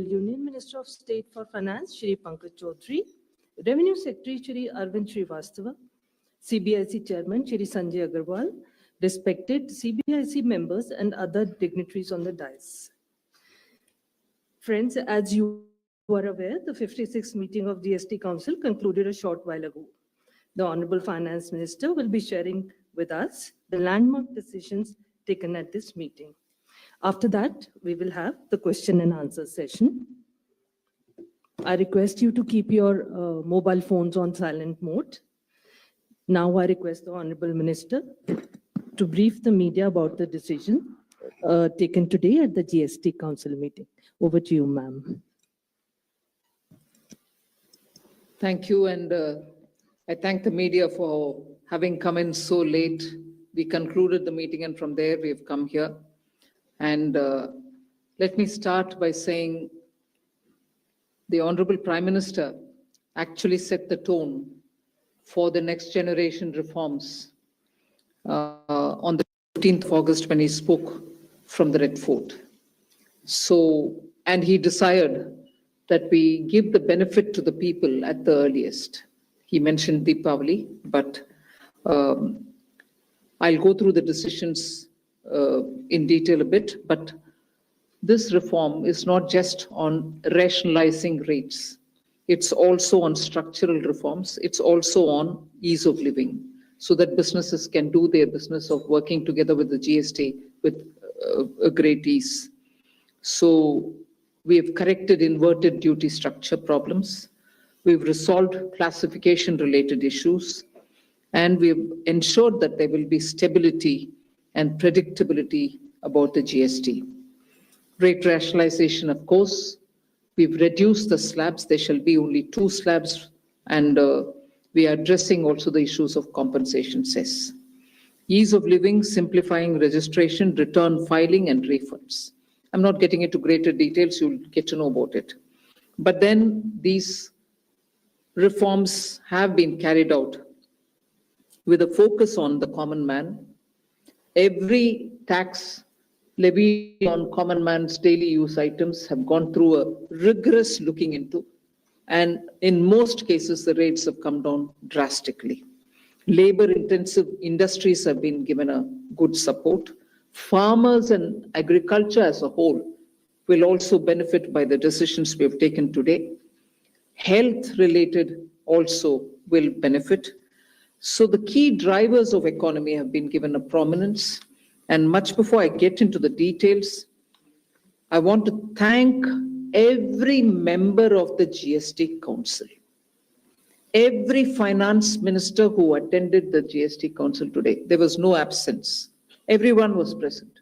Union Minister of State for Finance, Shri Pankaj Chaudhary, Revenue Secretary, Shri Arvind Srivastava, CBIC Chairman, Shri Sanjay Agarwal, respected CBIC members and other dignitaries on the dais. Friends, as you are aware, the 56th meeting of GST Council concluded a short while ago. The Honorable Finance Minister will be sharing with us the landmark decisions taken at this meeting. After that, we will have the question and answer session. I request you to keep your mobile phones on silent mode. Now I request the Honorable Minister to brief the media about the decision taken today at the GST Council meeting. Over to you, ma'am. Thank you, and I thank the media for having come in so late. We concluded the meeting, and from there we have come here. And let me start by saying the Honorable Prime Minister actually set the tone for the next generation reforms on the 15th of August when he spoke from the Red Fort. So, and he desired that we give the benefit to the people at the earliest. He mentioned Deepavali, but I'll go through the decisions in detail a bit, but this reform is not just on rationalizing rates. It's also on structural reforms. It's also on ease of living so that businesses can do their business of working together with the GST with a great ease. So we have corrected inverted duty structure problems. We've resolved classification related issues, and we've ensured that there will be stability and predictability about the GST. Rate rationalization, of course, we've reduced the slabs. There shall be only 2 slabs, and we are addressing also the issues of compensation cess. Ease of living, simplifying registration, return filing, and refunds. I'm not getting into greater details, you'll get to know about it. But then these reforms have been carried out with a focus on the common man. Every tax levied on common man's daily use items have gone through a rigorous looking into, and in most cases, the rates have come down drastically. Labor-intensive industries have been given a good support. Farmers and agriculture as a whole will also benefit by the decisions we have taken today. Health-related also will benefit. So the key drivers of economy have been given a prominence. And much before I get into the details, I want to thank every member of the GST Council, every finance minister who attended the GST Council today. There was no absence. Everyone was present.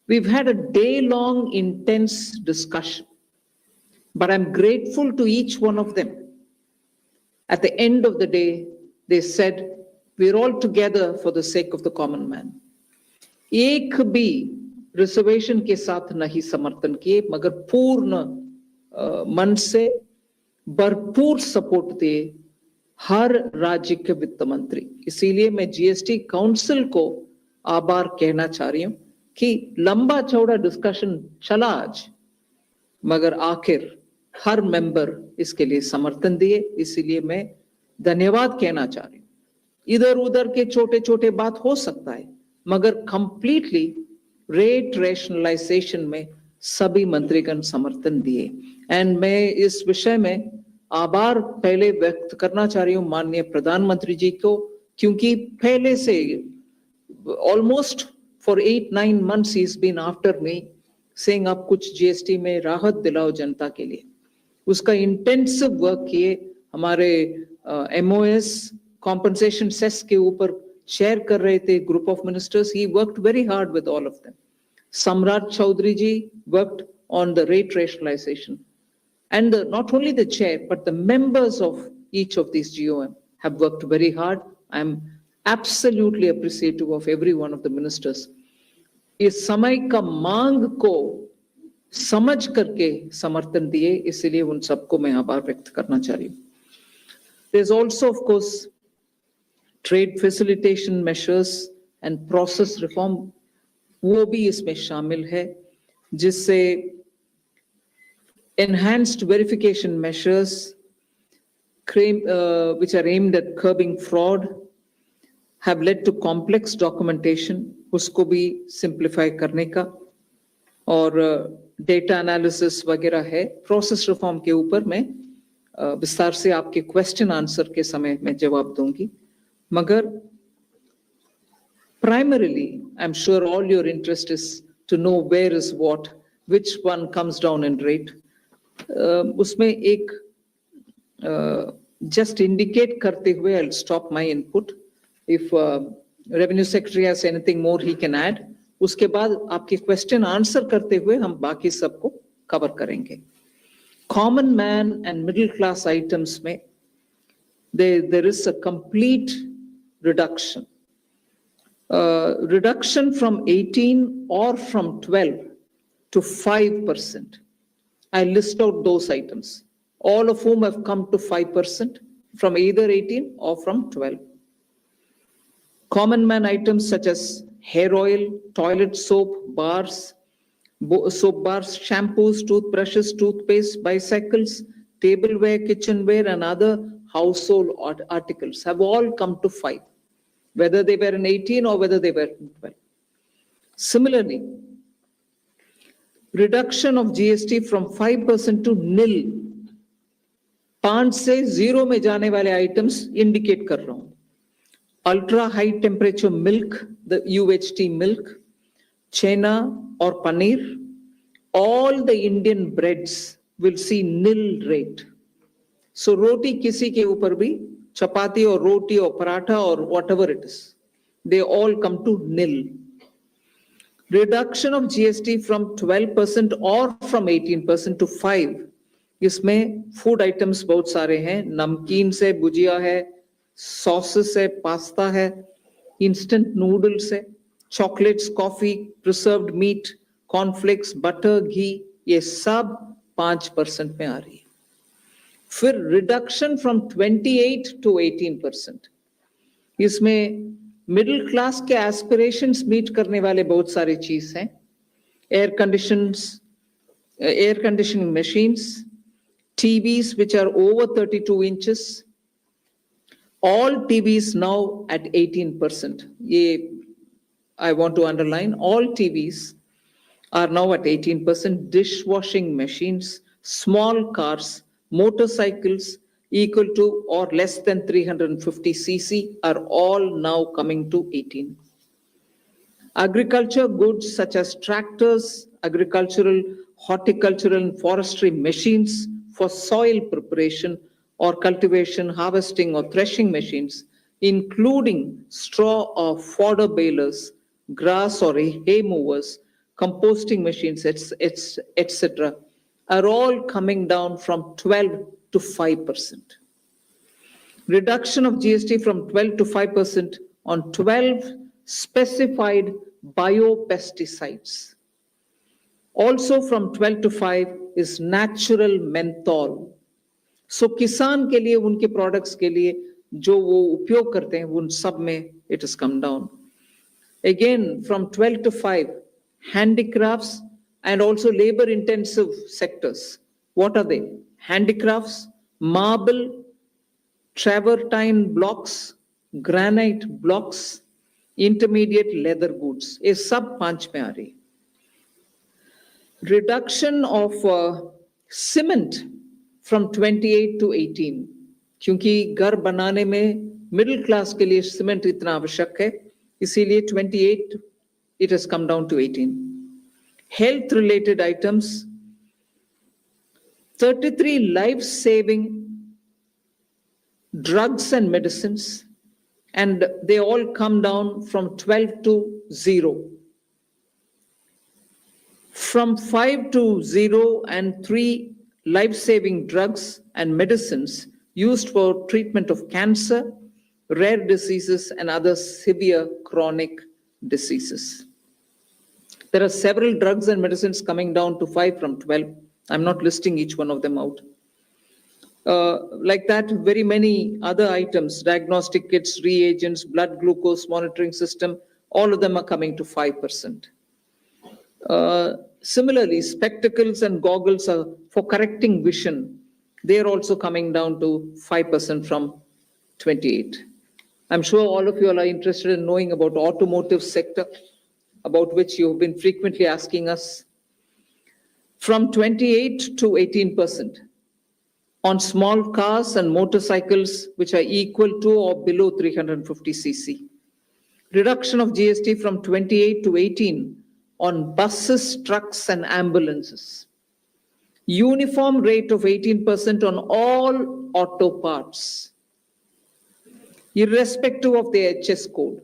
We've had a day-long intense discussion, but I'm grateful to each one of them. At the end of the day, they said, we're all together for the sake of the common man. एक भी reservation के साथ नहीं समर्थन किए, मगर पूर्ण मन से भरपूर सपोर्ट दिए हर राज्य के वित्त मंत्री. इसीलिए मैं जीएसटी काउंसिल को आभार कहना चाह रही हूं कि लंबा चौड़ा डिस्कशन चला आज, मगर आखिर हर मेंबर इसके लिए समर्थन दिए. इसीलिए मैं धन्यवाद कहना चाह रही हूं. इधर उधर के छोटे छोटे बात हो सकता है, मगर कंप्लीटली रेट रैशनलाइजेशन में सभी मंत्रीगण समर्थन दिए. एंड मैं इस विषय में आभार पहले व्यक्त करना चाह रही हूं माननीय प्रधानमंत्री जी को, क्योंकि पहले से almost for 8-9 months he is been after me saying आप कुछ जीएसटी में राहत दिलाओ जनता के लिए. उसका इंटेंसिव वर्क किए. हमारे एमओएस कॉम्पनसेशन सेस के ऊपर शेयर कर रहे थे group of ministers. He worked very hard with all of them. Samrat Choudhary ji worked on the rate rationalisation, and not only the chair but the members of each of these GOM have worked very hard. I am absolutely appreciative of every one of the ministers. इस समय का मांग को समझ करके समर्थन दिए, इसलिए उन सबको मैं आभार व्यक्त करना चाह रही हूँ. There's also of course trade facilitation measures and process reform, वो भी इसमें शामिल है, जिससे enhanced verification measures which are aimed at curbing fraud have led to complex documentation, उसको भी simplify करने का, और data analysis वगैरह है. Process reform के ऊपर मैं विस्तार से आपके question answer के समय में जवाब दूंगी. मगर primarily, I'm sure all your interest is to know where is what, which one comes down in rate. उसमें एक just indicate करते हुए I'll stop my input. If Revenue Secretary has anything more he can add. उसके बाद आपके question answer करते हुए हम बाकी सबको cover करेंगे. Common man and middle class items में there is a complete reduction. Reduction from 18 or from 12 to 5%. I list out those items, all of whom have come to 5% from either 18 or from 12. Common man items such as hair oil, toilet soap bars, shampoos, toothbrushes, toothpaste, bicycles, tableware, kitchenware, and other household articles have all come to 5, whether they were in 18 or whether they were in 12. Similarly, reduction of GST from 5% to nil. 5 से 0 में जाने वाले items indicate कर रहा हूं. Ultra high temperature milk, the UHT milk, chena or paneer, all the Indian breads will see nil rate. So roti kisi ke upar bhi, chapati or roti or paratha or whatever it is, they all come to nil. Reduction of GST from 12% or from 18% to 5%. इसमें food items बहुत सारे हैं, नमकीन से भुजिया है, sauces है, pasta है, instant noodles है, chocolates, coffee, preserved meat, cornflakes, butter, ghee, ये सब 5% में आ रही है. फिर reduction from 28 to 18%. इसमें मिडिल क्लास के एस्पिरेशंस मीट करने वाले बहुत सारे चीज हैं. Air conditioning machines, TVs which are over 32 inches, all TVs now at 18%. ये I want to underline, all TVs are now at 18%. Dishwashing machines, small cars, motorcycles equal to or less than 350 cc are all now coming to 18. Agriculture goods such as tractors, agricultural, horticultural and forestry machines for soil preparation or cultivation, harvesting or threshing machines, including straw or fodder balers, grass or hay movers, composting machines, etc., are all coming down from 12 to 5%. Reduction of GST from 12 to 5% on 12 specified biopesticides. Also from 12 to 5 is natural menthol. So किसान के लिए उनके products के लिए जो वो उपयोग करते हैं उन सब में it has come down. Again from 12 to 5, handicrafts and also labor intensive sectors. What are they? Handicrafts, marble, travertine blocks, granite blocks, intermediate leather goods. ये सब 5 में आ रही. Reduction of cement from 28 to 18. क्योंकि घर बनाने में middle class के लिए cement इतना आवश्यक है, इसीलिए 28 it has come down to 18. Health related items, 33 life-saving drugs and medicines, and they all come down from 12 to 0. From 5 to 0 and 3 life-saving drugs and medicines used for treatment of cancer, rare diseases, and other severe chronic diseases. There are several drugs and medicines coming down to 5 from 12. I'm not listing each one of them out. Like that, very many other items, diagnostic kits, reagents, blood glucose monitoring system, all of them are coming to 5%. Similarly, spectacles and goggles are for correcting vision. They are also coming down to 5% from 28. I'm sure all of you all are interested in knowing about automotive sector, about which you have been frequently asking us. From 28 to 18% on small cars and motorcycles which are equal to or below 350 cc. Reduction of GST from 28 to 18 on buses, trucks, and ambulances. Uniform rate of 18% on all auto parts, irrespective of the HS code.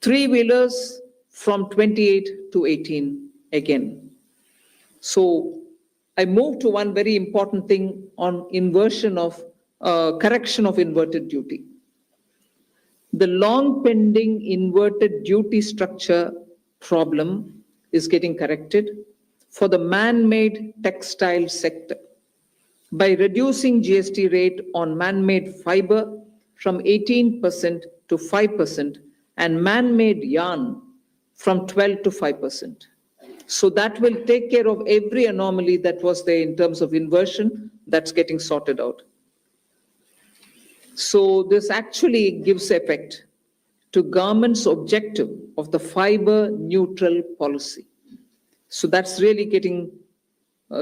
Three-wheelers from 28 to 18 again. So I move to one very important thing on correction of inverted duty. The long pending inverted duty structure problem is getting corrected for the man-made textile sector by reducing GST rate on man-made fiber from 18% to 5% and man-made yarn from 12 to 5%. So that will take care of every anomaly that was there in terms of inversion that's getting sorted out. So this actually gives effect to government's objective of the fiber neutral policy. So that's really getting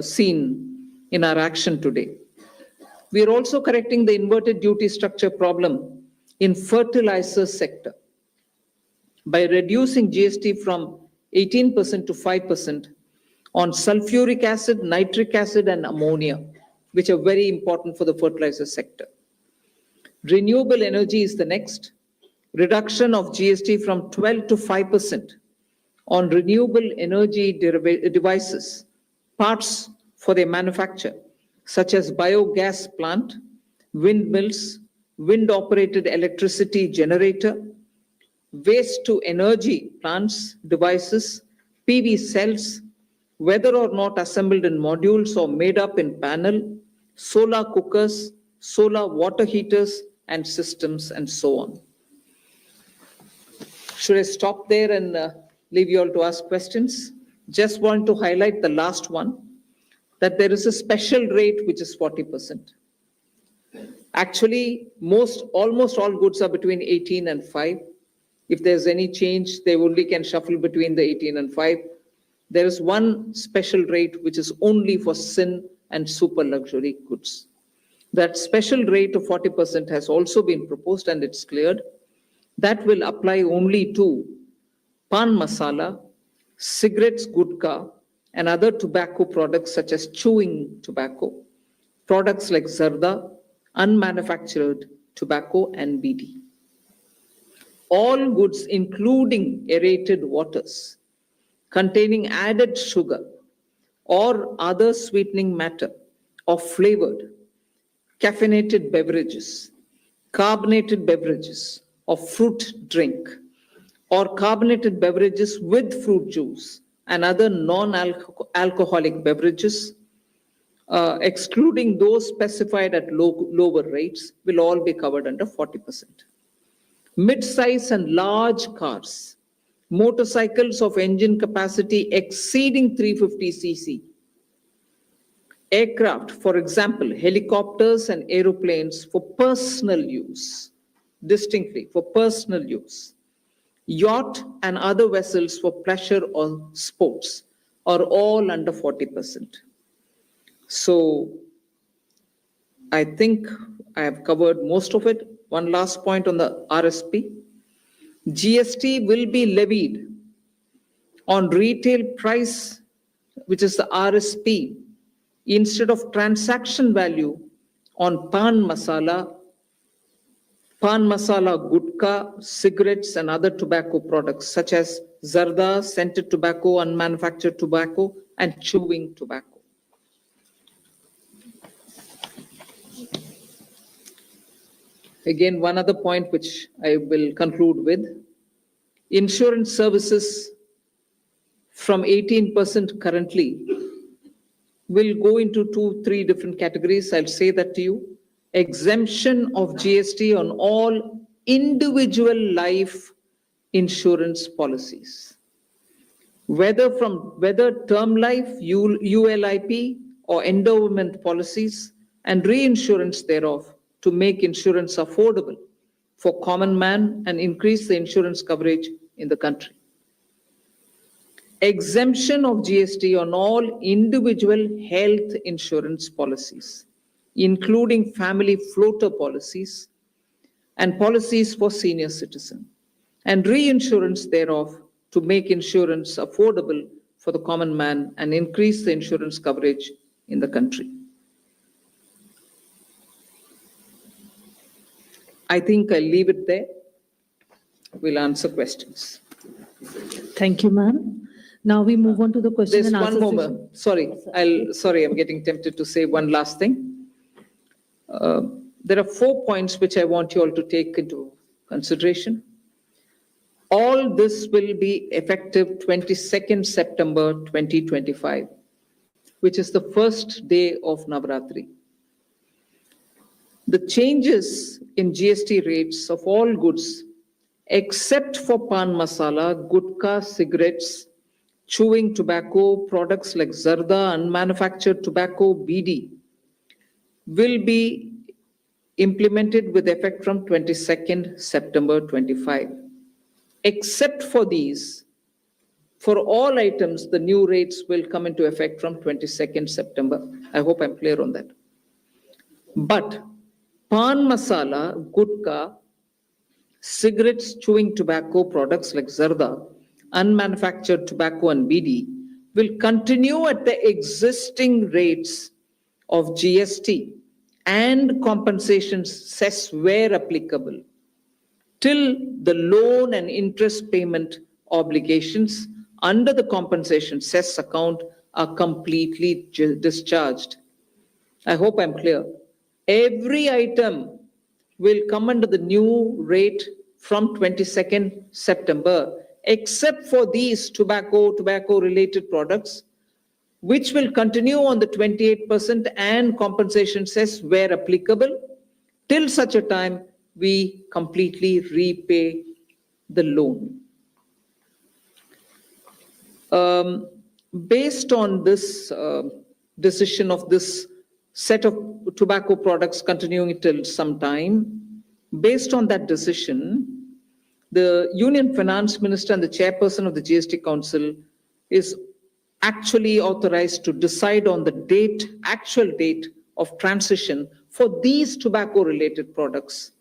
seen in our action today. We are also correcting the inverted duty structure problem in fertilizer sector by reducing GST from 18% to 5% on sulfuric acid, nitric acid, and ammonia, which are very important for the fertilizer sector. Renewable energy is the next. Reduction of GST from 12 to 5% on renewable energy devices, parts for their manufacture, such as biogas plant, windmills, wind-operated electricity generator, waste to energy plants, devices, PV cells, whether or not assembled in modules or made up in panel, solar cookers, solar water heaters and systems, and so on. Should I stop there and leave you all to ask questions? Just want to highlight the last one, that there is a special rate which is 40%. Actually, almost all goods are between 18 and 5. If there's any change, they only can shuffle between the 18 and 5. There is one special rate which is only for sin and super luxury goods. That special rate of 40% has also been proposed and it's cleared. That will apply only to pan masala, cigarettes, gutka, and other tobacco products such as chewing tobacco, products like zarda, unmanufactured tobacco, and BD. All goods, including aerated waters, containing added sugar or other sweetening matter or flavored, caffeinated beverages, carbonated beverages, or fruit drink, or carbonated beverages with fruit juice and other non-alcoholic beverages, excluding those specified at lower rates, will all be covered under 40%. Mid-size and large cars, motorcycles of engine capacity exceeding 350 cc, aircraft, for example, helicopters and aeroplanes for personal use, distinctly for personal use, yacht and other vessels for pleasure or sports are all under 40%. So I think I have covered most of it. One last point on the RSP. GST will be levied on retail price, which is the RSP, instead of transaction value on pan masala, gutka, cigarettes, and other tobacco products such as zarda, scented tobacco, unmanufactured tobacco, and chewing tobacco. Again, one other point which I will conclude with. Insurance services from 18% currently will go into 2-3 different categories. I'll say that to you. Exemption of GST on all individual life insurance policies. whether term life, ULIP, or endowment policies, and reinsurance thereof, to make insurance affordable for common man and increase the insurance coverage in the country. Exemption of GST on all individual health insurance policies, including family floater policies and policies for senior citizens, and reinsurance thereof to make insurance affordable for the common man and increase the insurance coverage in the country. I think I'll leave it there. We'll answer questions. Thank you, ma'am. Now we move on to the question There's and answer one more. session. Sorry, I'm getting tempted to say one last thing. There are 4 points which I want you all to take into consideration. All this will be effective 22nd September 2025, which is the first day of Navratri. The changes in GST rates of all goods, except for pan masala, gutka, cigarettes, chewing tobacco, products like zarda, unmanufactured tobacco, BD, will be implemented with effect from 22nd September 25. Except for these, for all items, the new rates will come into effect from 22nd September. I hope I'm clear on that. But pan masala, gutka, cigarettes, chewing tobacco, products like zarda, unmanufactured tobacco and BD will continue at the existing rates of GST and compensation cess where applicable, till the loan and interest payment obligations under the compensation cess account are completely discharged. I hope I'm clear. Every item will come under the new rate from 22nd September, except for these tobacco-related products, which will continue on the 28% and compensation cess where applicable, till such a time we completely repay the loan. Based on this decision of this set of tobacco products continuing till some time, based on that decision, the Union Finance Minister and the Chairperson of the GST Council is actually authorized to decide on the actual date of transition for these tobacco-related products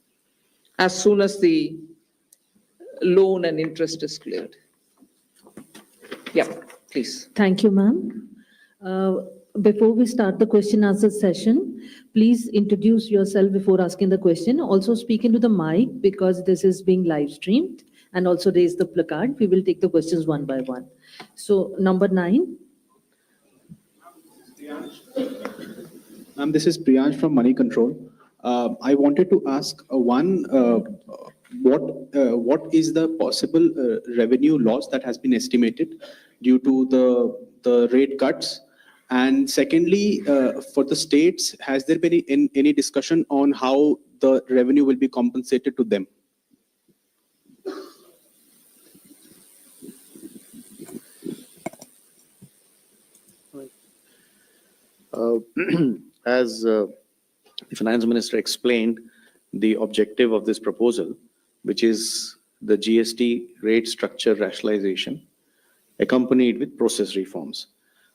as soon as the loan and interest is cleared. Yeah, please. Thank you, ma'am. Before we start the question answer session, please introduce yourself before asking the question. Also speak into the mic because this is being live streamed, and also raise the placard. We will take the questions one by one. So number 9. Ma'am, this is Priyansh from Money Control. I wanted to ask what is the possible revenue loss that has been estimated due to the rate cuts? And secondly, for the states, has there been any discussion on how the revenue will be compensated to them? As the Finance Minister explained, the objective of this proposal, which is the GST rate structure rationalization, accompanied with process reforms.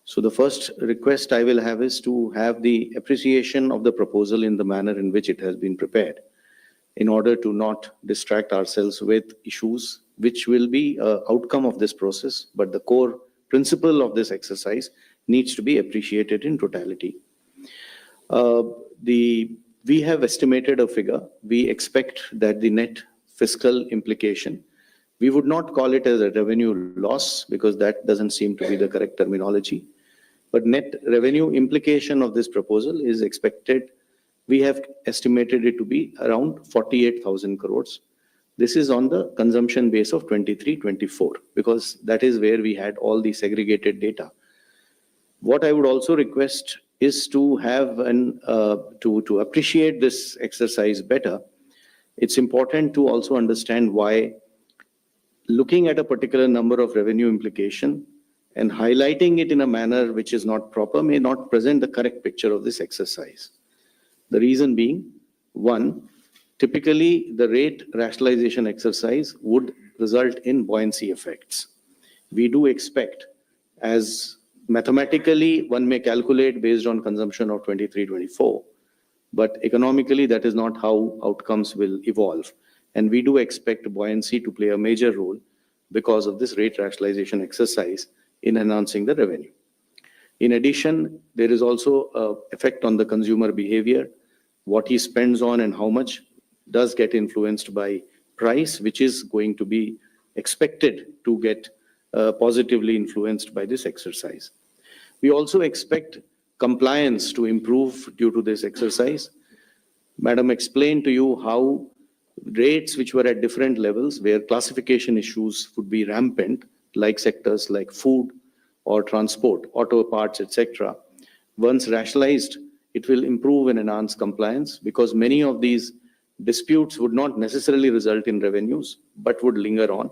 So the first request I will have is to have the appreciation of the proposal in the manner in which it has been prepared, in order to not distract ourselves with issues which will be an outcome of this process, but the core principle of this exercise needs to be appreciated in totality. We have estimated a figure. We expect that the net fiscal implication, we would not call it as a revenue loss because that doesn't seem to be the correct terminology. But net revenue implication of this proposal is expected, we have estimated it to be around 48,000 crores. This is on the consumption base of 23-24, because that is where we had all the segregated data. What I would also request is to have to appreciate this exercise better. It's important to also understand why looking at a particular number of revenue implication and highlighting it in a manner which is not proper may not present the correct picture of this exercise. The reason being, one, typically the rate rationalization exercise would result in buoyancy effects. We do expect, as mathematically one may calculate based on consumption of 23-24, but economically that is not how outcomes will evolve. And we do expect buoyancy to play a major role because of this rate rationalization exercise in enhancing the revenue. In addition, there is also an effect on the consumer behavior. What he spends on and how much does get influenced by price, which is going to be expected to get positively influenced by this exercise. We also expect compliance to improve due to this exercise. Madam explained to you how rates which were at different levels, where classification issues would be rampant, like sectors like food or transport, auto parts, etc. Once rationalized, it will improve and enhance compliance because many of these disputes would not necessarily result in revenues, but would linger on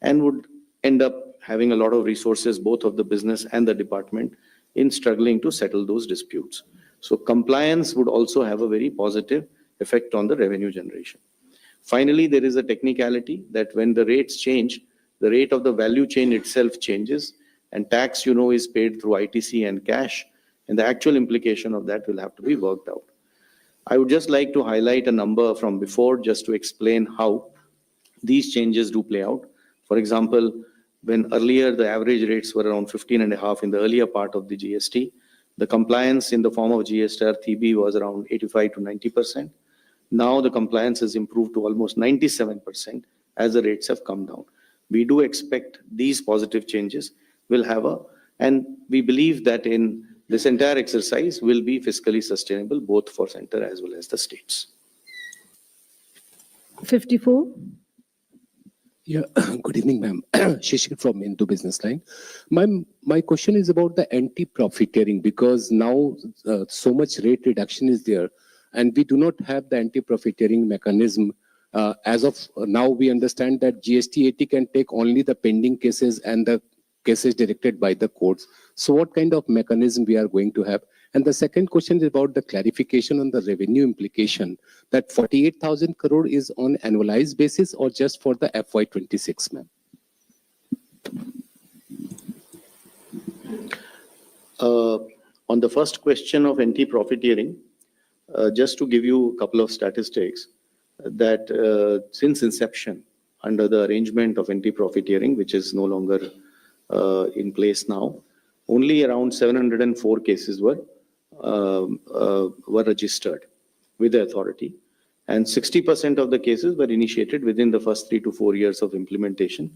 and would end up having a lot of resources, both of the business and the department, in struggling to settle those disputes. So compliance would also have a very positive effect on the revenue generation. Finally, there is a technicality that when the rates change, the rate of the value chain itself changes, and tax, you know, is paid through ITC and cash, and the actual implication of that will have to be worked out. I would just like to highlight a number from before just to explain how these changes do play out. For example, when earlier the average rates were around 15.5 in the earlier part of the GST, the compliance in the form of GSTR TB was around 85 to 90%. Now the compliance has improved to almost 97% as the rates have come down. We do expect these positive changes will have and we believe that in this entire exercise will be fiscally sustainable both for center as well as the states. 54. Yeah, good evening, ma'am. Shishir from Hindu Business Line. My question is about the anti-profiteering because now so much rate reduction is there and we do not have the anti-profiteering mechanism. As of now, we understand that GST 80 can take only the pending cases and the cases directed by the courts. So what kind of mechanism we are going to have? And the second question is about the clarification on the revenue implication that 48,000 crore is on annualized basis or just for the FY26, ma'am? On the first question of anti-profiteering, just to give you a couple of statistics, that since inception, under the arrangement of anti-profiteering, which is no longer in place now, only around 704 cases were registered with the authority, and 60% of the cases were initiated within the first 3 to 4 years of implementation.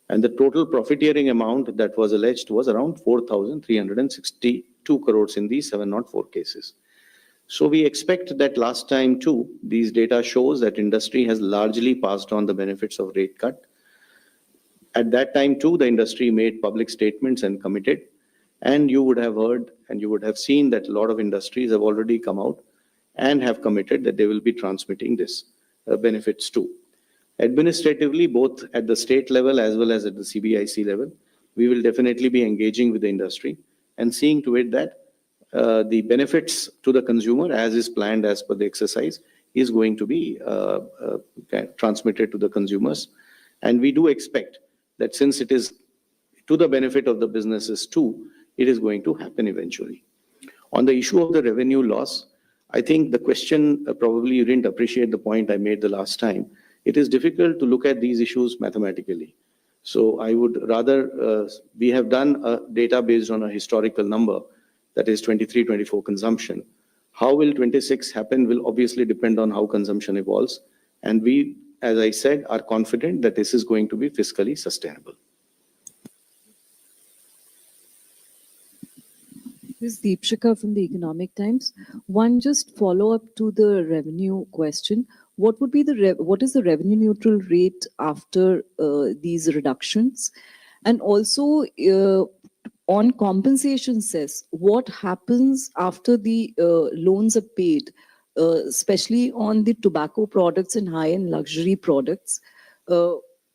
And the total profiteering amount that was alleged was around 4,362 crores in these 704 cases. So we expect that last time too, these data shows that industry has largely passed on the benefits of rate cut. At that time too, the industry made public statements and committed. And you would have heard and you would have seen that a lot of industries have already come out and have committed that they will be transmitting this benefits too. Administratively, both at the state level as well as at the CBIC level, we will definitely be engaging with the industry and seeing to it that the benefits to the consumer, as is planned as per the exercise, is going to be transmitted to the consumers. And we do expect that since it is to the benefit of the businesses too, it is going to happen eventually. On the issue of the revenue loss, I think the question, probably you didn't appreciate the point I made the last time. It is difficult to look at these issues mathematically. So I would rather, we have done a data based on a historical number, that is 23-24 consumption. How will 26 happen will obviously depend on how consumption evolves. And we, as I said, are confident that this is going to be fiscally sustainable. This is Deepshika from the Economic Times. One just follow up to the revenue question. What would be what is the revenue neutral rate after these reductions? And also on compensation cess, what happens after the loans are paid, especially on the tobacco products and high-end luxury products?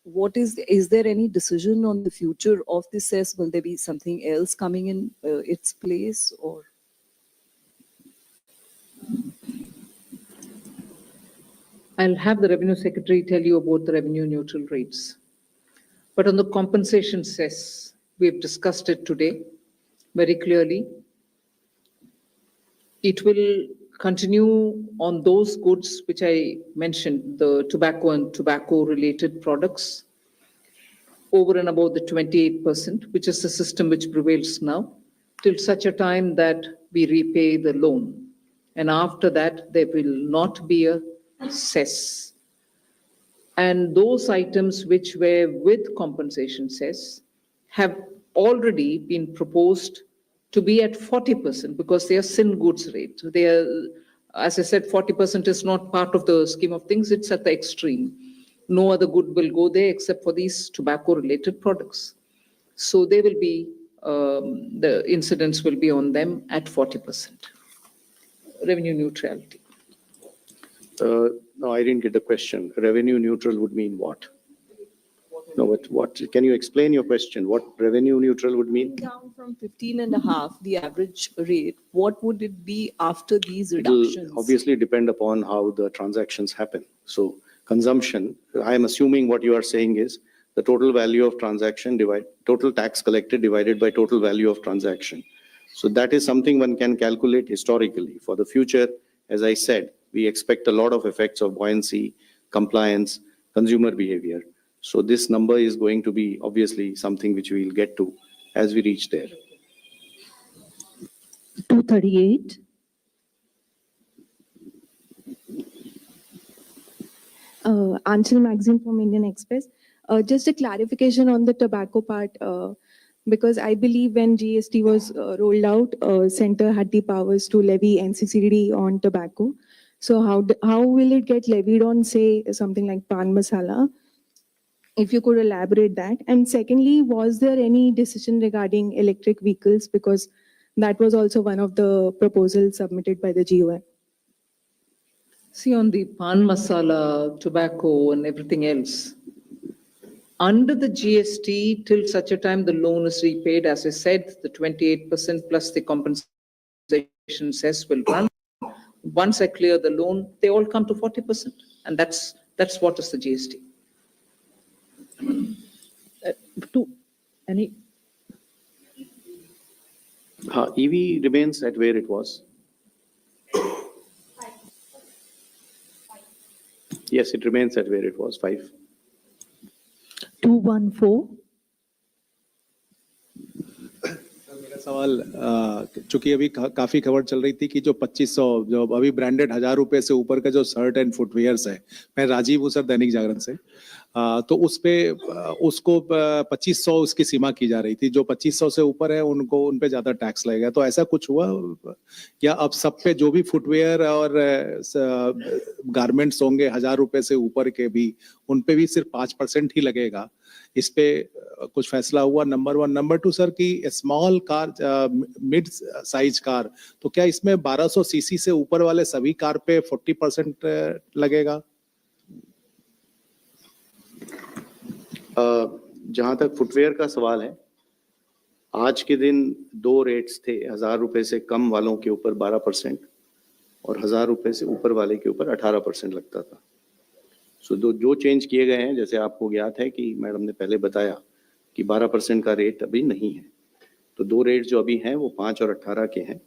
is there any decision on the future of the cess? Will there be something else coming in its place, or? I'll have the Revenue Secretary tell you about the revenue neutral rates. But on the compensation cess, we've discussed it today very clearly. It will continue on those goods which I mentioned, the tobacco and tobacco-related products, over and above the 28%, which is the system which prevails now, till such a time that we repay the loan. And after that, there will not be a cess. And those items which were with compensation cess have already been proposed to be at 40% because they are sin goods rate. They are, as I said, 40% is not part of the scheme of things, it's at the extreme. No other good will go there except for these tobacco-related products. So they will be, the incidence will be on them at 40%. Revenue neutrality. No, I didn't get the question. Revenue neutral would mean what? No, what? Can you explain your question? What revenue neutral would mean? Down from 15.5, the average rate, what would it be after these It'll reductions? obviously depend upon how the transactions happen. So consumption, I am assuming what you are saying is the total value of transaction total tax collected divided by total value of transaction. So that is something one can calculate historically. For the future, as I said, we expect a lot of effects of buoyancy, compliance, consumer behavior. So this number is going to be obviously something which we will get to as we reach there. 238. Anshul Magazine from Indian Express. Just a clarification on the tobacco part, because I believe when GST was rolled out, Center had the powers to levy NCCD on tobacco. So how will it get levied on, say, something like pan masala? If you could elaborate that. And secondly, was there any decision regarding electric vehicles? Because that was also one of the proposals submitted by the GOM. See, on the pan masala, tobacco and everything else, under the GST, till such a time the loan is repaid, as I said, the 28% plus the compensation cess will run. Once I clear the loan, they all come to 40%. And that's what is the GST. EV remains at where it was. Yes, it remains at where it was, 5. 214. मेरा सवाल, चूंकि अभी काफी खबर चल रही थी कि जो 2500 जो अभी ब्रांडेड 1000 रुपए से ऊपर का जो शर्ट एंड फुटवेयर्स है, मैं राजीव हूँ सर, दैनिक जागरण से, तो उस पे उसको 2500 उसकी सीमा की जा रही थी. जो 2500 से ऊपर है उनको उन पे ज्यादा टैक्स लगेगा. तो ऐसा कुछ हुआ क्या? अब सब पे जो भी फुटवेयर और गारमेंट्स होंगे 1000 रुपए से ऊपर के भी, उन पे भी सिर्फ 5% ही लगेगा. इस पे कुछ फैसला हुआ? नंबर 1. नंबर 2 सर, की small car, mid size car, तो क्या इसमें 1200 सीसी से ऊपर वाले सभी कार पे 40% लगेगा? जहां तक फुटवेयर का सवाल है, आज के दिन 2 रेट्स थे. 1000 रुपए से कम वालों के ऊपर 12% और 1000 रुपए से ऊपर वाले के ऊपर 18% लगता था. सो जो चेंज किए गए हैं, जैसे आपको ज्ञात है कि मैडम ने पहले बताया कि 12% का रेट अभी नहीं है. तो 2 रेट जो अभी हैं वो 5 और 18 के हैं.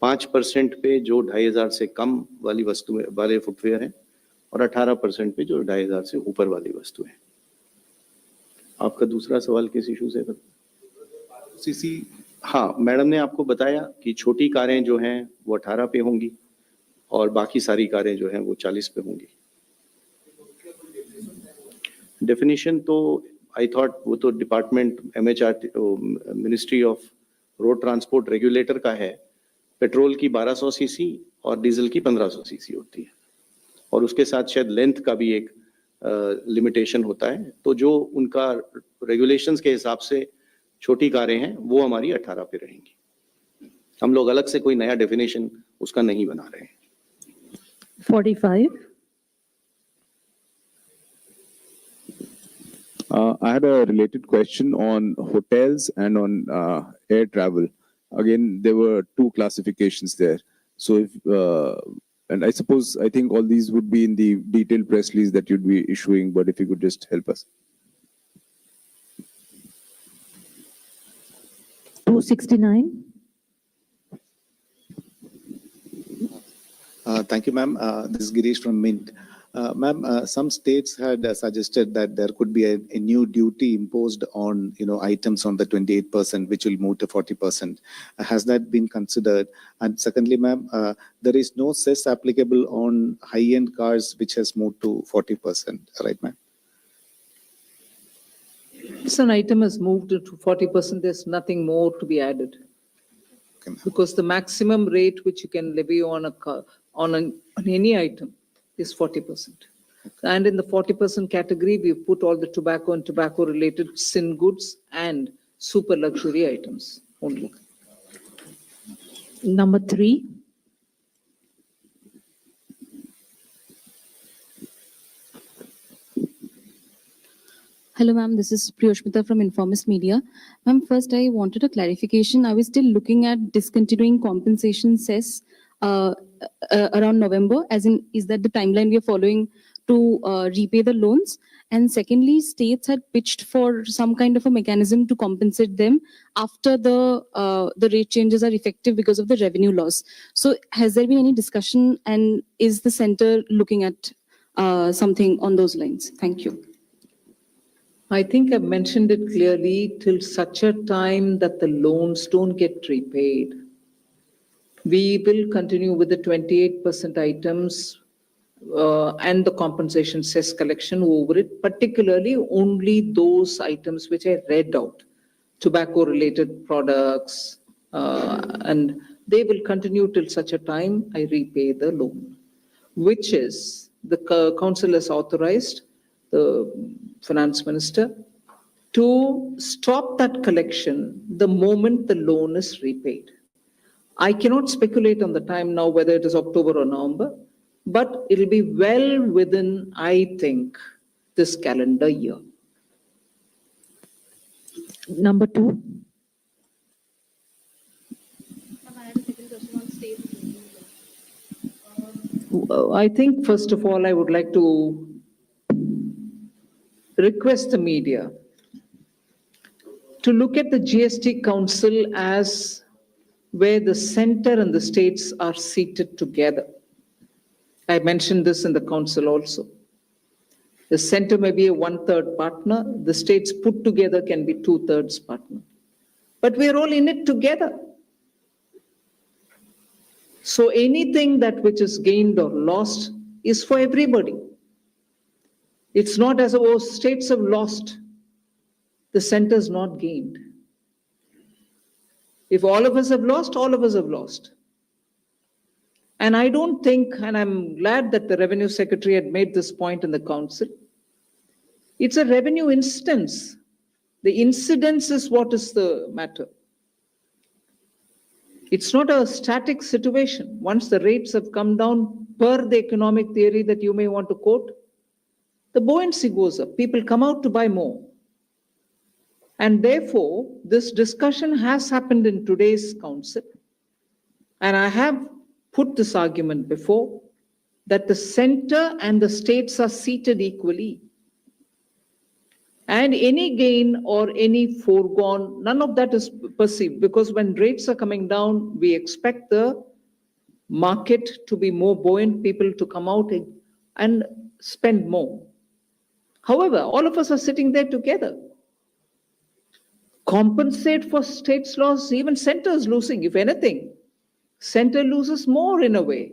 5% पे जो 2500 से कम वाली वस्तुएं वाले फुटवेयर हैं और 18% पे जो 2500 से ऊपर वाली वस्तुएं. आपका दूसरा सवाल किस इशू से था? सीसी. हाँ, मैडम ने आपको बताया कि छोटी कारें जो हैं वो 18 पे होंगी और बाकी सारी कारें जो हैं वो 40 पे होंगी. डेफिनेशन तो आई थॉट वो तो department MHRT ministry of road transport regulator का है. पेट्रोल की 1200 सीसी और डीजल की 1500 सीसी होती है और उसके साथ शायद लेंथ का भी एक लिमिटेशन होता है. तो जो उनका रेगुलेशंस के हिसाब से छोटी कारें हैं वो हमारी 18 पे रहेंगी. हम लोग अलग से कोई नया डेफिनेशन उसका नहीं बना रहे हैं. 45. I had a related question on hotels and on air travel. Again, there were two classifications there. So if, and I think all these would be in the detailed press release that you'd be issuing, but if you could just help us. 269. Thank you, ma'am. This is Girish from Mint. Ma'am, some states had suggested that there could be a new duty imposed on, items on the 28%, which will move to 40%. Has that been considered? And secondly, ma'am, there is no cess applicable on high-end cars, which has moved to 40%, right, ma'am? If an item has moved to 40%, there's nothing more to be added. Okay, ma'am. Because the maximum rate which you can levy on a car, on any item is 40%. And in the 40% category, we've put all the tobacco and tobacco-related sin goods and super luxury items only. Number 3. Hello, ma'am. This is Priyoshmita from Informist Media. Ma'am, first I wanted a clarification. I was still looking at discontinuing compensation cess around November, as in, is that the timeline we are following to repay the loans? And secondly, states had pitched for some kind of a mechanism to compensate them after the rate changes are effective because of the revenue loss. So has there been any discussion, and is the center looking at something on those lines? Thank you. I think I've mentioned it clearly, till such a time that the loans don't get repaid. We will continue with the 28% items and the compensation cess collection over it, particularly only those items which I read out, tobacco-related products, and they will continue till such a time I repay the loan, which is the council has authorized the finance minister to stop that collection the moment the loan is repaid. I cannot speculate on the time now, whether it is October or November, but it'll be well within, I think, this calendar year. Number 2. I think, first of all, I would like to request the media to look at the GST Council as where the center and the states are seated together. I mentioned this in the council also. The center may be a 1/3 partner, the states put together can be 2/3 partner. But we're all in it together. So anything that which is gained or lost is for everybody. It's not as though states have lost, the center's not gained. If all of us have lost, all of us have lost. And I don't think, and I'm glad that the Revenue Secretary had made this point in the council, it's a revenue instance. The incidence is what is the matter. It's not a static situation. Once the rates have come down per the economic theory that you may want to quote, the buoyancy goes up. People come out to buy more. And therefore, this discussion has happened in today's council. And I have put this argument before, that the center and the states are seated equally. And any gain or any foregone, none of that is perceived, because when rates are coming down, we expect the market to be more buoyant, people to come out and spend more. However, all of us are sitting there together. Compensate for states' loss, even center is losing. If anything, center loses more in a way.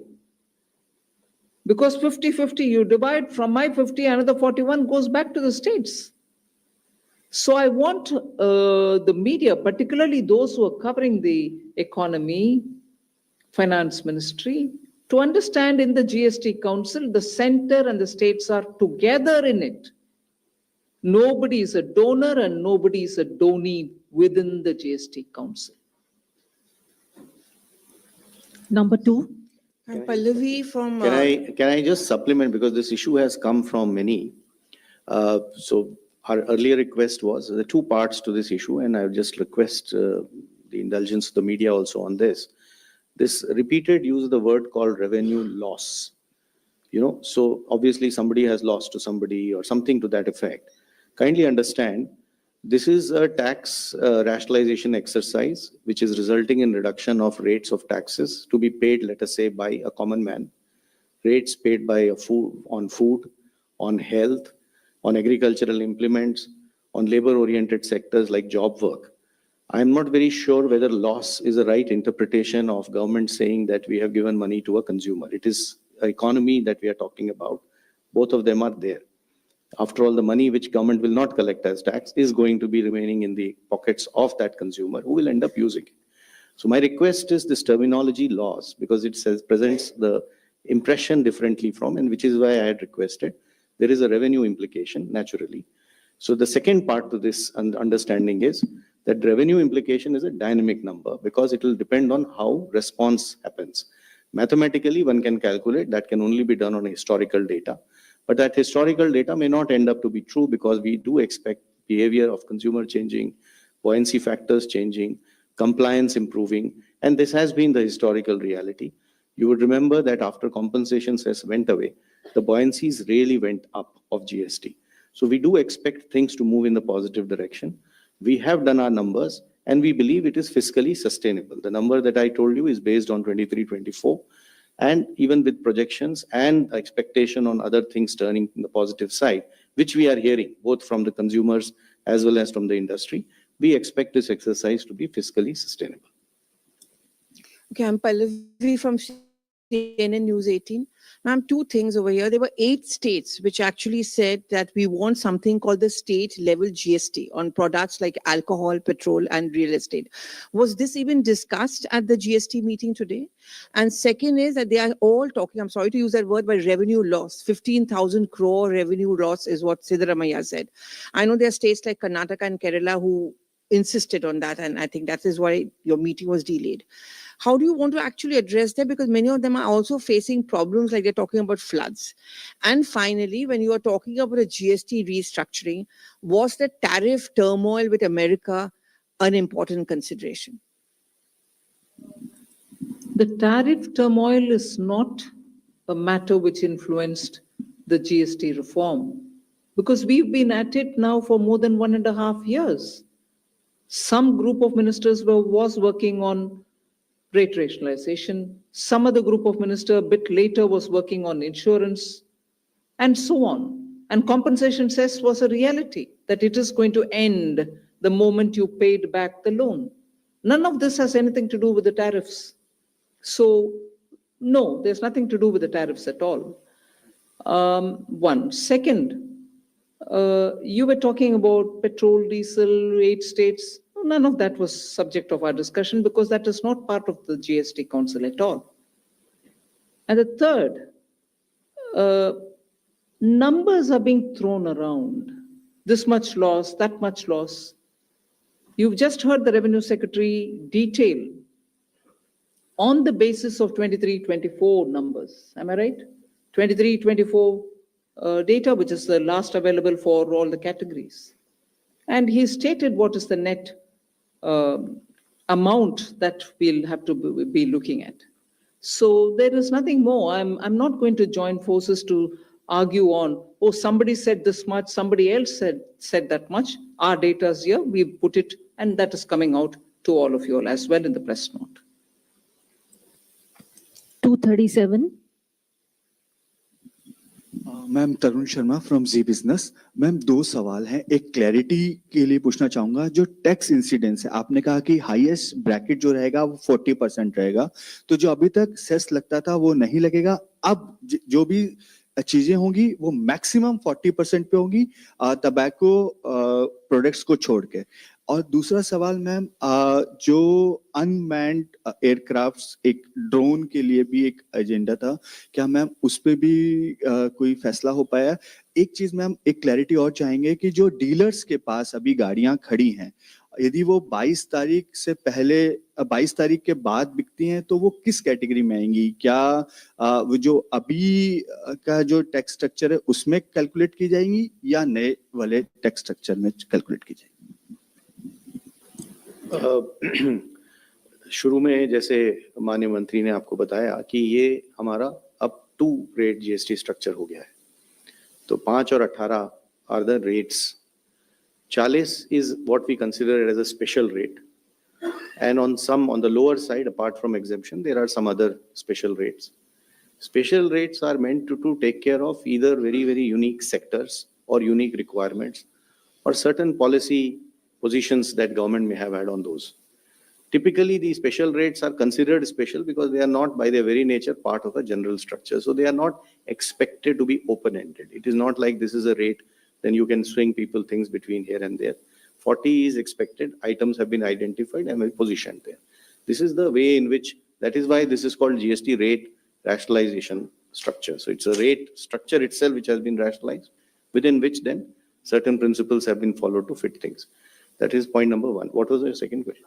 Because 50-50, you divide from my 50, another 41 goes back to the states. So I want the media, particularly those who are covering the economy, finance ministry, to understand in the GST Council, the center and the states are together in it. Nobody is a donor and nobody is a donee within the GST Council. Number 2. I'm Pallavi from. Can I just supplement, because this issue has come from many. So our earlier request was, there are two parts to this issue, and I would just request the indulgence of the media also on this. This repeated use of the word called revenue loss. So obviously somebody has lost to somebody or something to that effect. Kindly understand, this is a tax rationalization exercise, which is resulting in reduction of rates of taxes to be paid, let us say, by a common man. Rates paid by on food, on health, on agricultural implements, on labor-oriented sectors like job work. I'm not very sure whether loss is the right interpretation of government saying that we have given money to a consumer. It is an economy that we are talking about. Both of them are there. After all, the money which government will not collect as tax is going to be remaining in the pockets of that consumer who will end up using it. So my request is this terminology loss, because it presents the impression differently from, and which is why I had requested. There is a revenue implication, naturally. So the second part to this understanding is that revenue implication is a dynamic number because it will depend on how response happens. Mathematically, one can calculate that can only be done on historical data. But that historical data may not end up to be true because we do expect behavior of consumer changing, buoyancy factors changing, compliance improving, and this has been the historical reality. You would remember that after compensation cess went away, the buoyancies really went up of GST. So we do expect things to move in the positive direction. We have done our numbers and we believe it is fiscally sustainable. The number that I told you is based on 23-24. And even with projections and expectation on other things turning in the positive side, which we are hearing both from the consumers as well as from the industry, we expect this exercise to be fiscally sustainable. Okay, I'm Pallavi from CNN News 18. Ma'am, two things over here. There were 8 states which actually said that we want something called the state level GST on products like alcohol, petrol, and real estate. Was this even discussed at the GST meeting today? And second is that they are all talking, I'm sorry to use that word, but revenue loss. 15,000 crore revenue loss is what Sitharaman said. I know there are states like Karnataka and Kerala who insisted on that, and I think that is why your meeting was delayed. How do you want to actually address that? Because many of them are also facing problems like they're talking about floods. And finally, when you are talking about a GST restructuring, was the tariff turmoil with America an important consideration? The tariff turmoil is not a matter which influenced the GST reform, because we've been at it now for more than 1.5 years. Some group of ministers was working on rate rationalization. Some other group of minister a bit later was working on insurance and so on. And compensation cess was a reality that it is going to end the moment you paid back the loan. None of this has anything to do with the tariffs. So no, there's nothing to do with the tariffs at all. One. Second, you were talking about petrol, diesel, 8 states. None of that was subject of our discussion because that is not part of the GST Council at all. And the third, numbers are being thrown around. This much loss, that much loss. You've just heard the Revenue Secretary detail on the basis of 23-24 numbers. Am I right? 23-24 data, which is the last available for all the categories. And he stated what is the net amount that we'll have to be looking at. So there is nothing more. I'm not going to join forces to argue on, oh, somebody said this much, somebody else said that much. Our data is here, we put it, and that is coming out to all of you all as well in the press note. 237. Ma'am Tarun Sharma from Zee Business. Ma'am 2 सवाल हैं, एक clarity के लिए पूछना चाहूंगा, जो tax incidence है आपने कहा कि हाईएस्ट ब्रैकेट जो रहेगा वो 40% रहेगा, तो जो अभी तक सेस लगता था वो नहीं लगेगा, अब जो भी चीजें होंगी वो मैक्सिमम 40% पे होंगी टबैको प्रोडक्ट्स को छोड़ के। और दूसरा सवाल मैम, जो अनमैन्ड एयरक्राफ्ट्स, एक ड्रोन के लिए भी एक एजेंडा था, क्या मैम उस पे भी कोई फैसला हो पाया? एक चीज मैम, एक क्लैरिटी और चाहेंगे कि जो डीलर्स के पास अभी गाड़ियां खड़ी हैं, यदि वो 22 तारीख से पहले 22 तारीख के बाद बिकती हैं तो वो किस कैटेगरी में आएंगी? क्या वो जो अभी का जो टैक्स स्ट्रक्चर है उसमें कैलकुलेट की जाएंगी या नए वाले टैक्स स्ट्रक्चर में कैलकुलेट की जाएंगी? शुरू में जैसे माननीय मंत्री ने आपको बताया कि ये हमारा up to rate GST structure हो गया है, तो 5 और 18 are the rates. 40 is what we consider as a special rate, and on the lower side, apart from exemption, there are some other special rates. Special rates are meant to take care of either very, very unique sectors or unique requirements or certain policy positions that government may have had on those. Typically, these special rates are considered special because they are not by their very nature part of a general structure. So they are not expected to be open-ended. It is not like this is a rate, then you can swing people things between here and there. 40 is expected, items have been identified and positioned there. This is the way in which, that is why this is called GST rate rationalization structure. So it's a rate structure itself which has been rationalized, within which then certain principles have been followed to fit things. That is point number one. What was your second question?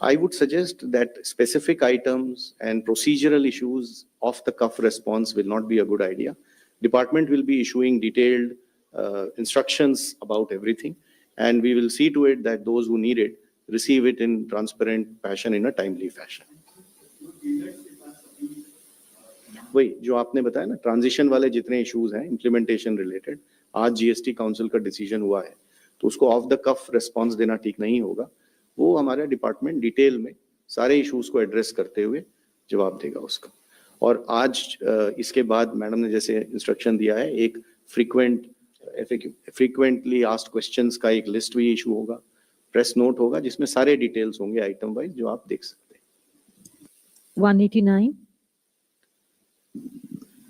I would suggest that specific items and procedural issues off the cuff response will not be a good idea. Department will be issuing detailed instructions about everything, and we will see to it that those who need it receive it in transparent fashion, in a timely fashion. वही जो आपने बताया ना, transition वाले जितने issues हैं implementation related, आज GST council का डिसीजन हुआ है, तो उसको ऑफ द कफ रिस्पांस देना ठीक नहीं होगा. वो हमारा डिपार्टमेंट डिटेल में सारे इश्यूज को एड्रेस करते हुए जवाब देगा उसका. और आज इसके बाद मैडम ने जैसे इंस्ट्रक्शन दिया है, एक फ्रीक्वेंटली आस्क्ड क्वेश्चंस का एक लिस्ट भी इशू होगा, प्रेस नोट होगा जिसमें सारे डिटेल्स होंगे आइटम वाइज जो आप देख सकते हैं. 189.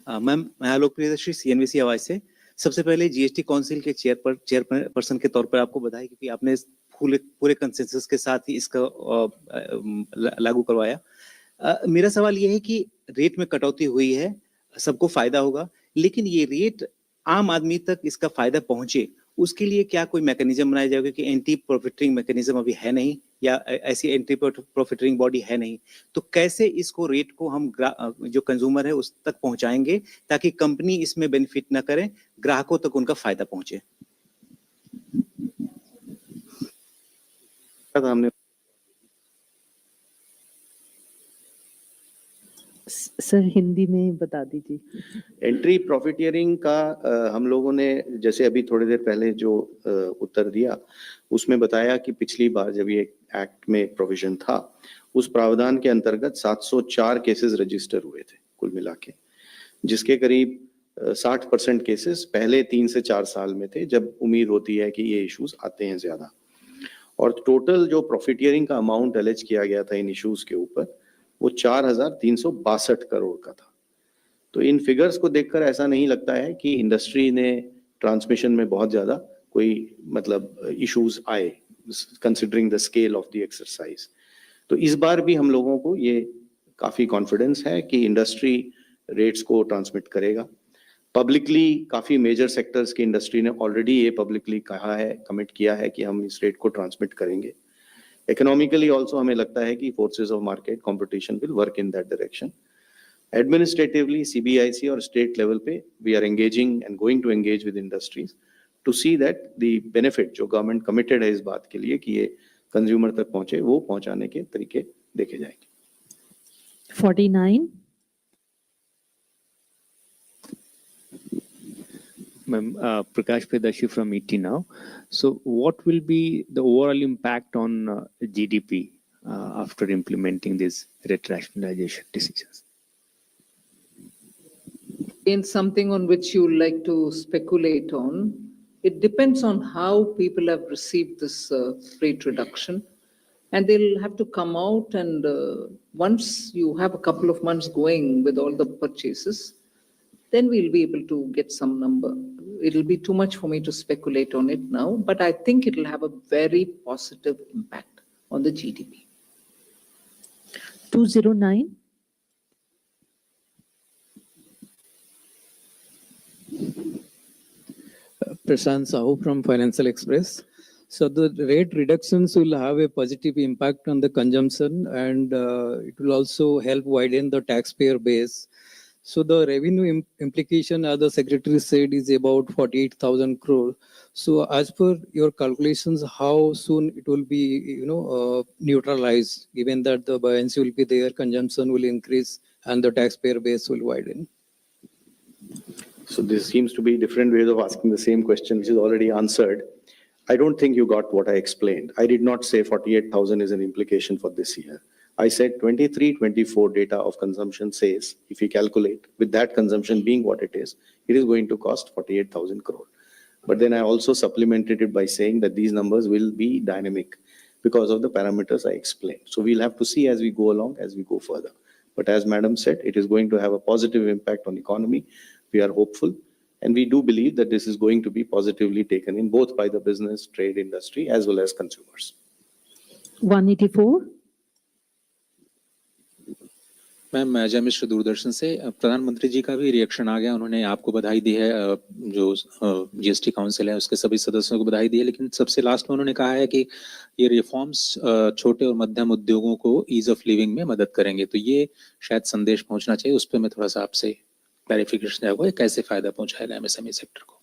मैम, मैं आलोक प्रियदर्शी सीएनबीसी आवाज से. सबसे पहले जीएसटी काउंसिल के चेयरपर्सन के तौर पर आपको बधाई, क्योंकि आपने पूरे कंसेंसस के साथ ही इसका लागू करवाया. मेरा सवाल यह है कि रेट में कटौती हुई है, सबको फायदा होगा, लेकिन ये रेट आम आदमी तक इसका फायदा पहुंचे, उसके लिए क्या कोई मैकेनिज्म बनाया जाएगा? कि एंटी प्रॉफिटरिंग मैकेनिज्म अभी है नहीं, या ऐसी एंटी प्रॉफिटरिंग बॉडी है नहीं, तो कैसे इसको रेट को हम जो कंज्यूमर है उस तक पहुंचाएंगे ताकि कंपनी इसमें बेनिफिट ना करे, ग्राहकों तक उनका फायदा पहुंचे? हमने सर हिंदी में बता दीजिए. एंट्री प्रॉफिटियरिंग का हम लोगों ने जैसे अभी थोड़ी देर पहले जो उत्तर दिया उसमें बताया कि पिछली बार जब ये एक्ट में प्रोविजन था, उस प्रावधान के अंतर्गत 704 केसेस रजिस्टर हुए थे कुल मिला के, जिसके करीब 60% केसेस पहले 3 से 4 साल में थे, जब उम्मीद होती है कि ये इश्यूज आते हैं ज्यादा. और टोटल जो प्रॉफिटियरिंग का अमाउंट एलेज किया गया था इन इश्यूज के ऊपर, वो 4,362 करोड़ का था. तो इन फिगर्स को देखकर ऐसा नहीं लगता है कि इंडस्ट्री ने ट्रांसमिशन में बहुत ज्यादा कोई मतलब इश्यूज आए, considering the scale of the exercise. तो इस बार भी हम लोगों को ये काफी कॉन्फिडेंस है कि इंडस्ट्री रेट्स को ट्रांसमिट करेगा. पब्लिकली काफी मेजर सेक्टर्स की इंडस्ट्री ने ऑलरेडी ये पब्लिकली कहा है, कमिट किया है कि हम इस रेट को ट्रांसमिट करेंगे. इकोनॉमिकली ऑल्सो हमें लगता है कि forces of market competition will work in that direction. Administratively CBIC और स्टेट लेवल पे we are engaging and going to engage with industries to see that the benefit जो government committed है इस बात के लिए कि ये कंज्यूमर तक पहुंचे, वो पहुंचाने के तरीके देखे जाएंगे. 49. Ma'am, Prakash Priyadarshi from ET now. So what will be the overall impact on GDP after implementing these rate rationalization decisions? Again, something on which you would like to speculate on. It depends on how people have received this rate reduction, and they'll have to come out and once you have a couple of months going with all the purchases, then we'll be able to get some number. It'll be too much for me to speculate on it now, but I think it'll have a very positive impact on the GDP. 209. Prashant Sahu from Financial Express. So the rate reductions will have a positive impact on the consumption, and it will also help widen the taxpayer base. So the revenue implication, as the secretary said, is about 48,000 crore. So as per your calculations, how soon it will be, neutralized, given that the buoyancy will be there, consumption will increase, and the taxpayer base will widen? So this seems to be different ways of asking the same question, which is already answered. I don't think you got what I explained. I did not say 48,000 is an implication for this year. I said 23-24 data of consumption says, if you calculate with that consumption being what it is going to cost 48,000 crore. But then I also supplemented it by saying that these numbers will be dynamic because of the parameters I explained. So we'll have to see as we go along, as we go further. But as Madam said, it is going to have a positive impact on economy. We are hopeful. And we do believe that this is going to be positively taken in both by the business, trade, industry, as well as consumers. 184. Ma'am Ajay Mishra Doordarshan से प्रधानमंत्री जी का भी reaction आ गया, उन्होंने आपको बधाई दी है, जो जीएसटी काउंसिल है उसके सभी सदस्यों को बधाई दी है, लेकिन सबसे लास्ट में उन्होंने कहा है कि ये रिफॉर्म्स छोटे और मध्यम उद्योगों को ईज ऑफ लिविंग में मदद करेंगे, तो ये शायद संदेश पहुंचना चाहिए, उस पर मैं थोड़ा सा आपसे क्लैरिफिकेशन चाहूंगा, कैसे फायदा पहुंचाएगा एमएसएमई सेक्टर को?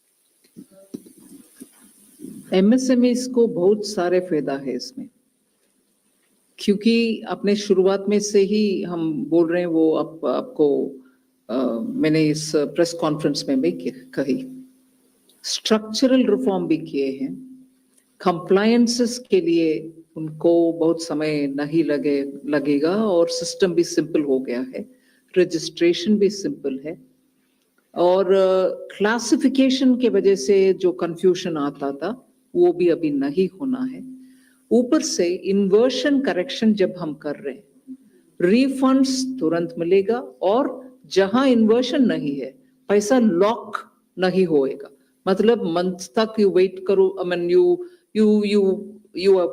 एमएसएमई को बहुत सारे फायदा है इसमें, क्योंकि अपने शुरुआत में से ही हम बोल रहे हैं, वो आपको मैंने इस प्रेस कॉन्फ्रेंस में भी कही, स्ट्रक्चरल रिफॉर्म भी किए हैं, कंप्लायंसेस के लिए उनको बहुत समय नहीं लगेगा और सिस्टम भी सिंपल हो गया है, रजिस्ट्रेशन भी सिंपल है, और क्लासिफिकेशन के वजह से जो कंफ्यूजन आता था वो भी अभी नहीं होना है। ऊपर से इन्वर्शन करेक्शन जब हम कर रहे हैं, रिफंड्स तुरंत मिलेगा, और जहां इन्वर्शन नहीं है पैसा लॉक नहीं होएगा, मतलब मंथ तक यू वेट करो, I mean you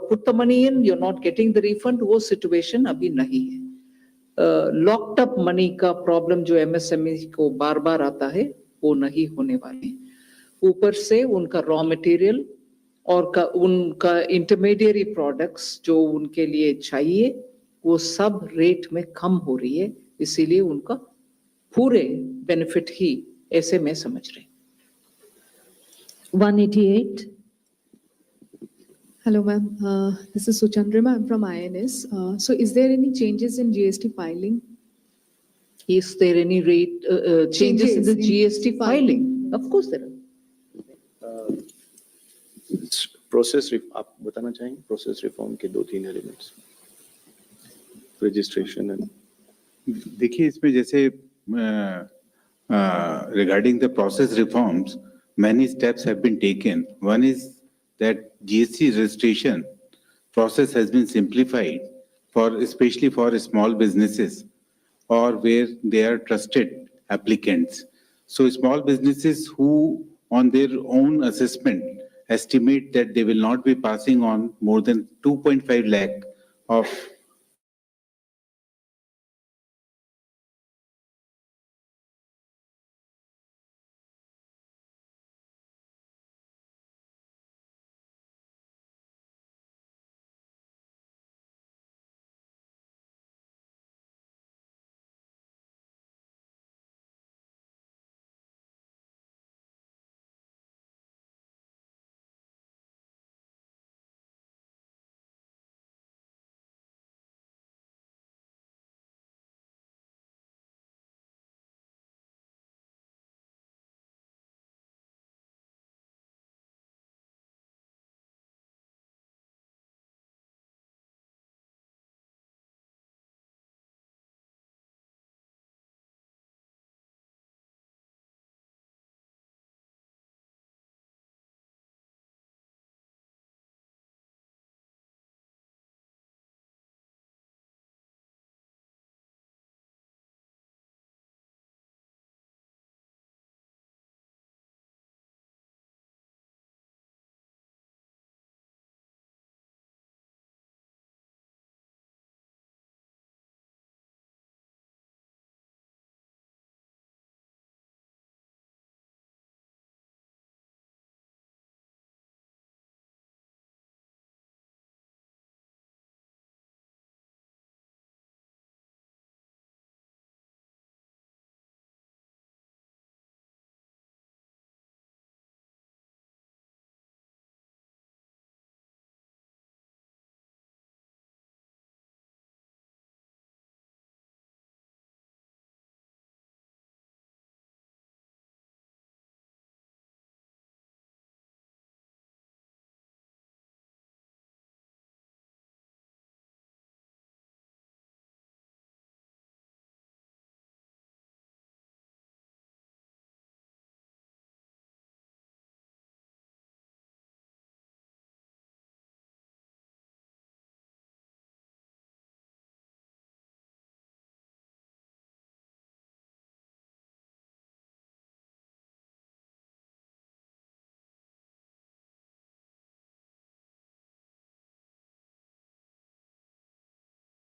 put the money in, you are not getting the refund, वो सिचुएशन अभी नहीं है। लॉक्ड अप मनी का प्रॉब्लम जो एमएसएमई को बार बार आता है वो नहीं होने वाले। ऊपर से उनका रॉ मटेरियल और उनका इंटरमीडिएरी प्रोडक्ट्स जो उनके लिए चाहिए वो सब रेट में कम हो रही है, इसीलिए उनका पूरे बेनिफिट ही ऐसे में समझ रहे। 188. Hello, ma'am. This is Suchandrima. I'm from INS. So is there any changes in GST filing? Is there any rate changes in the GST filing? Of course there are. Process आप बताना चाहेंगे? Process reform के 2-3 elements, registration and, देखिए इसमें जैसे regarding the process reforms, many steps have been taken. One is that GST registration process has been simplified especially for small businesses or where they are trusted applicants. So small businesses who on their own assessment estimate that they will not be passing on more than 2.5 lakh of